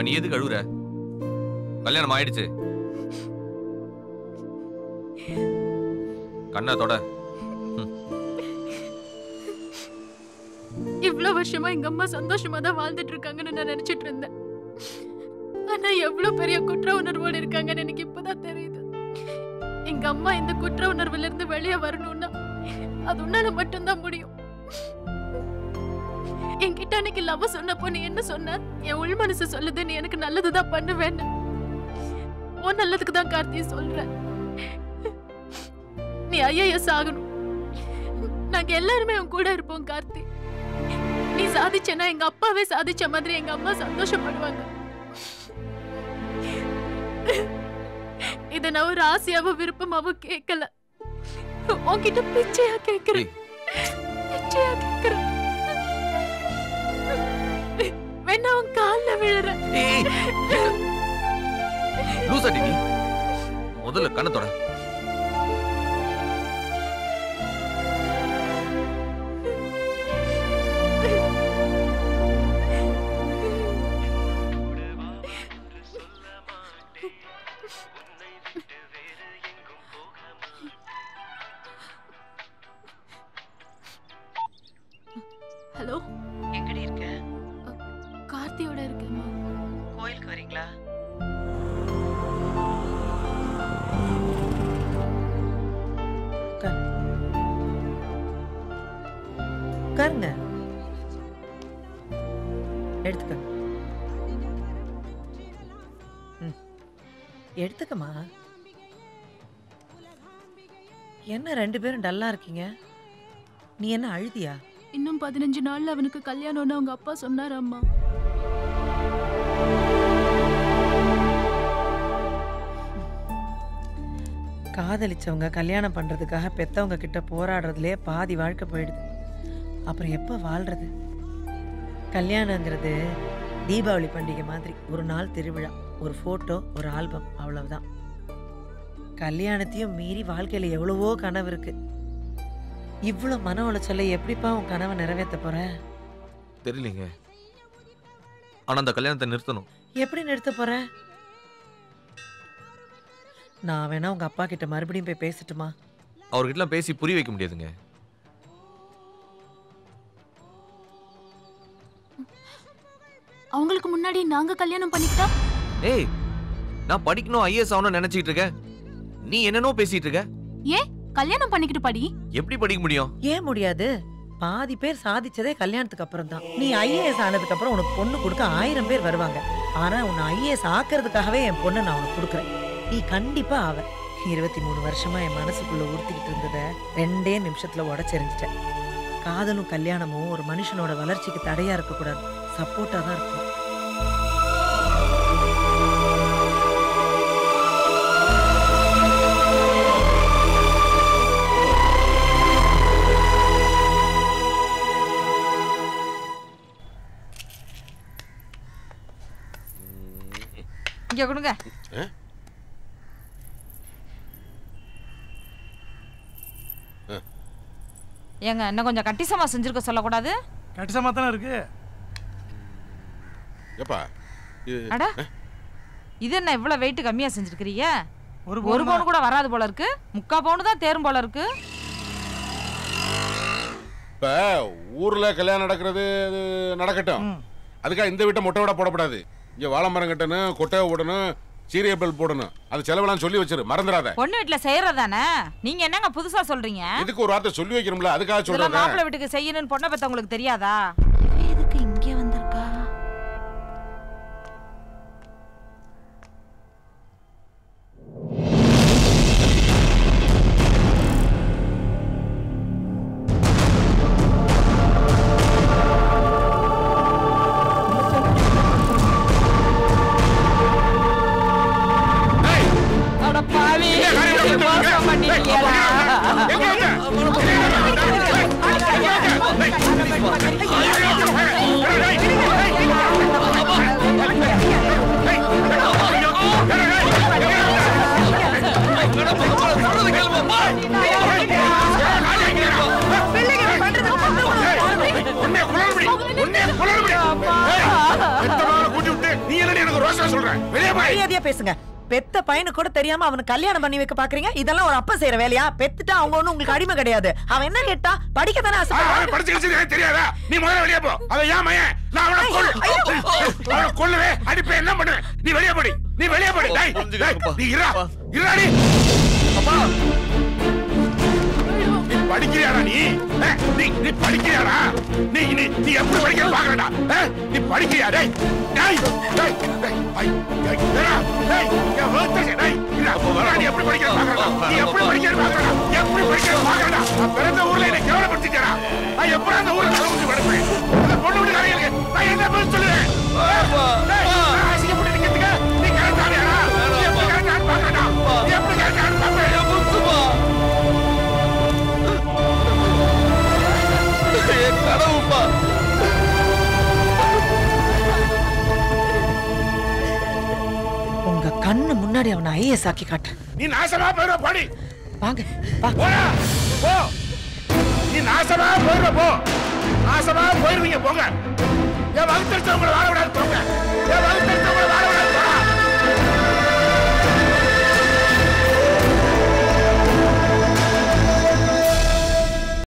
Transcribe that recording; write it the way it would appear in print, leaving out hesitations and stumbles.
நீ எதுக்கு அழுகுற? கல்யாணம் ஆயிடுச்சு. கண்ணா தொட. இவ்வளவு வருஷமா எங்க அம்மா சந்தோஷமா தான் வாழ்ந்துட்டு இருக்காங்கன்னு நான் நினைச்சிட்டு இருந்தேன். ஆனா எவ்வளவு பெரிய குற்ற உணர்வோடு இருக்காங்கன்னு எனக்கு இப்பதான் தெரியுது. எங்க அம்மா இந்த குற்ற உணர்வுல இருந்து வெளியே வரணும்னா அது உன்னால மட்டும்தான் முடியும். என்கிட்ட அன்னைக்கு லவ் சொன்னப்போ நீ என்ன சொன்ன? என் உள் மனசு சொல்லுது நீ எனக்கு நல்லதுதான் பண்ணுவேன்னு. உன் நல்லதுக்கு தான் கார்த்தி சொல்ற. நீ ஐஏஎஸ் ஆகணும். நாங்க எல்லாருமே உன் கூட இருப்போம் கார்த்தி. நீ சாதிச்சனா எங்க அப்பாவே சாதிச்ச மாதிரி எங்க அம்மா சந்தோஷப்படுவாங்க. இத நான் ஒரு ஆசையாவும் விருப்பமாவும் கேட்கல. உன்கிட்ட பிச்சையா கேட்கிறேன். பிச்சையா கேட்கிறேன். வேணா உன் கால்ல விழுறேன். லூசாடி நீ. முதல்ல கண்ணத்தோட. ஹலோ, எங்கடி இருக்க? கார்த்தியோட இருக்கேம்மா. கோயிலுக்கு வரீங்களா? உட்காருங்க. எடுத்துக்க. எடுத்துக்கமா. என்ன ரெண்டு பேரும் டல்லா இருக்கீங்க? நீ என்ன அழுதியா? இன்னும் 15 நாள்ல அவனுக்கு கல்யாணம்னு அவங்க அப்பா சொன்னாரு அம்மா. காதலிச்சவங்க கல்யாணம் பண்றதுக்காக பெத்தவங்க கிட்ட போராடுறதுலயே பாதி வாழ்க்கை போயிடுது. அப்புறம் எப்ப வாழ்றது? கல்யாணங்கிறது தீபாவளி பண்டிகை மாதிரி ஒரு நாள் திருவிழா, ஒரு போட்டோ, ஒரு ஆல்பம், அவ்வளவுதான். கல்யாணத்தையும் மீறி வாழ்க்கையில எவ்வளவோ கனவு இருக்கு. இவ்வளவு மன உளைச்சல எப்படிப்பா உன் கனவை நிறைவேற்ற போற? தெரியலீங்க. ஆனா அந்த கல்யாணத்தை நிறுத்தணும். எப்படி நிறுத்த போற? நான் வேணா உங்க அப்பா கிட்ட மறுபடியும் போய் பேசட்டுமா? அவர்கிட்ட பேசி புரிய வைக்க முடியாதுங்க. அவங்களுக்கு முன்னாடி நாங்க கல்யாணம் பண்ணிக்கிட்டா? ஏய், நான் படிக்கணும், ஐஏஎஸ் ஆகணும்னு நினைச்சிட்டு இருக்கேன். நீ என்னனோ பேசிட்டு இருக்க. ஏன் கல்யாணம் பண்ணிக்கிட்டு படி? எப்படி படிக்க முடியும்? ஏன் முடியாது? பாதி பேர் சாதிச்சதே கல்யாணத்துக்கு அப்புறம் தான். நீ ஐஏஎஸ் ஆனதுக்கு அப்புறம் உனக்கு பொண்ணு கொடுக்க 1000 பேர் வருவாங்க. ஆனா உன்னை ஐஏஎஸ் ஆக்குறதுக்காகவே என் பொண்ணை நான் உனக்கு கொடுக்குறேன். நீ கண்டிப்பா ஆவ. 23 வருஷமா என் மனசுக்குள்ள உறுத்திக்கிட்டு இருந்ததை 2 நிமிஷத்துல உடைச்செறிஞ்சிட்டேன். காதலும் கல்யாணமும் ஒரு மனுஷனோட வளர்ச்சிக்கு தடையா இருக்கக்கூடாது, சப்போர்ட்டா தான் இருக்கும். இங்க கொடுங்க. ஏங்க இன்னும் கொஞ்சம் கட்டிசமா செஞ்சிருக்க சொல்லக்கூடாது? கட்டிசமா தானே இருக்கு. ஏப்பா அட, இது என்ன இவ்வளவு வெயிட் கம்மியா செஞ்சிருக்கீங்க? ஒரு பவுன் பவுன் கூட வராது போல இருக்கு. 3/4 பவுன் தான் தேரும் போல இருக்கு. இப்ப ஊர்ல கல்யாணம் நடக்கிறது நடக்கட்டும். அதுக்காக இந்த வீட்டை மொட்டை விட போடக்கூடாது. இங்க வாழை மரம் கட்டணும், கொட்டை போடணும், சீரியல் போடணும். அது செலவெல்லாம் சொல்லி வச்சிரு, மறந்துடாத. பொண்ணு வீட்டுல செய்யறதானே. நீங்க என்னங்க புதுசா சொல்றீங்க? இதுக்கு ஒரு வார்த்தை சொல்லி வைக்கணும்ல, அதுக்காக சொல்றேன். மாப்பிள்ளை வீட்டுக்கு செய்யணும்னு பொண்ணை பத்தி உங்களுக்கு தெரியாதா? எதுக்கு இங்க வந்திருக்கா? பண்ணிட்டியா? மரியாதையா பேசுங்க. பெத்த பையனு கூட தெரியாம அவனுக்கு கல்யாணம் பண்ணி வைக்க பாக்குறீங்க. இதெல்லாம் ஒரு அப்பா செய்யற வேலையா? பெத்துட்டா அவங்க ஒண்ணு உங்களுக்கு அடிமை கிடையாது. அவன் என்ன கேட்டா படிக்க தானே ஆசைப்படுறான். படிச்சு தெரியாதா? நீ முதல்ல வெளியே போ. அவன் ஏன் மயன்? நான் அவனை கொல்லுவே அடிப்பேன். என்ன பண்ணுவேன்? நீ வெளியே போடி. நீ வெளியே போடி. நீ இராடி. அப்பா நீ படிக்கிறியாடா? நீ படிக்கிறியாடா? நீ எப்படி படிக்கிற பாக்குறடா? நீ படிக்கிறியா? டேய் டேய் டேய் டேய் நீ எப்படி படிக்கிற பாக்குறடா? நீ எப்படி படிக்கிற பாக்குறடா? எப்படி படிக்கிற பாக்குறடா? நான் பிறந்த ஊர்ல என்ன கேவலப்படுத்திட்டேடா. நான் எப்படி அந்த ஊர்ல தலைமுடி படிப்பேன்? அந்த பொண்ணு விட்டு காரியங்களுக்கு நான் என்ன பதில் சொல்லுவேன்? ஆசைப்பட்டு நிக்கிறதுக்கு நீ கரெக்டானியாடா? நீ எப்படி கரெக்டானு பாக்குறடா? நீ எப்படி கரெக்டானு பாக்குற? கடவுப்பா உங்க கண்ணு முன்னாடி அவனை ஐஏஎஸ் ஆக்கி காட்டுறேன். நீ நாசமா போயிடுவ. பாடி வாங்க போ. நீ நாசமா போயிடுவ. போ. நாசமா போயிருவீங்க. போங்க. என் வகுத்தெடுத்தவங்களை வாழ விடாது. போங்க. என் வகுத்தெடுத்தவங்களை